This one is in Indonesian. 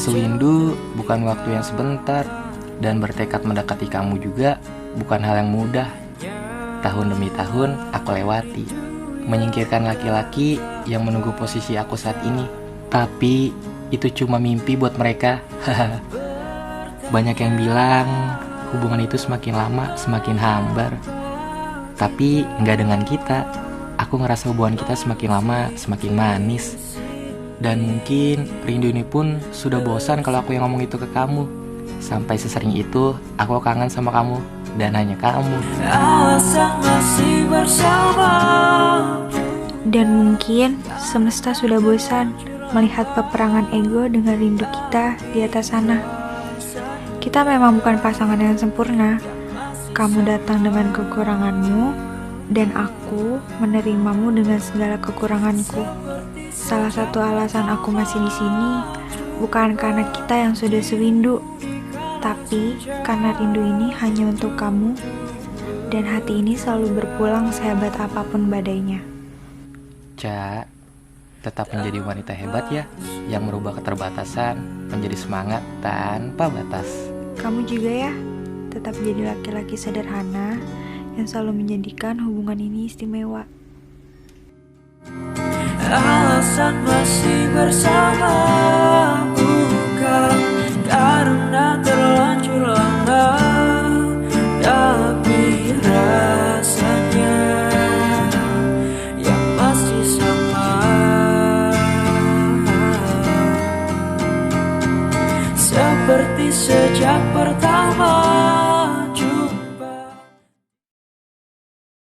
Sewindu bukan waktu yang sebentar, dan bertekad mendekati kamu juga bukan hal yang mudah. Tahun demi tahun aku lewati, menyingkirkan laki-laki yang menunggu posisi aku saat ini. Tapi itu cuma mimpi buat mereka. Banyak yang bilang hubungan itu semakin lama semakin hambar. Tapi nggak dengan kita. Aku ngerasa hubungan kita semakin lama semakin manis. Dan mungkin rindu ini pun sudah bosan kalau aku yang ngomong itu ke kamu. Sampai sesering itu aku kangen sama kamu dan hanya kamu. Dan mungkin semesta sudah bosan melihat peperangan ego dengan rindu kita di atas sana. Kita memang bukan pasangan yang sempurna. Kamu datang dengan kekuranganmu, dan aku menerimamu dengan segala kekuranganku. Salah satu alasan aku masih di sini bukan karena kita yang sudah sewindu, tapi karena rindu ini hanya untuk kamu, dan hati ini selalu berpulang sehebat apapun badainya. Ca, tetap menjadi wanita hebat ya, yang merubah keterbatasan menjadi semangat tanpa batas. Kamu juga ya, tetap jadi laki-laki sederhana yang selalu menjadikan hubungan ini istimewa. Alasan masih bersama.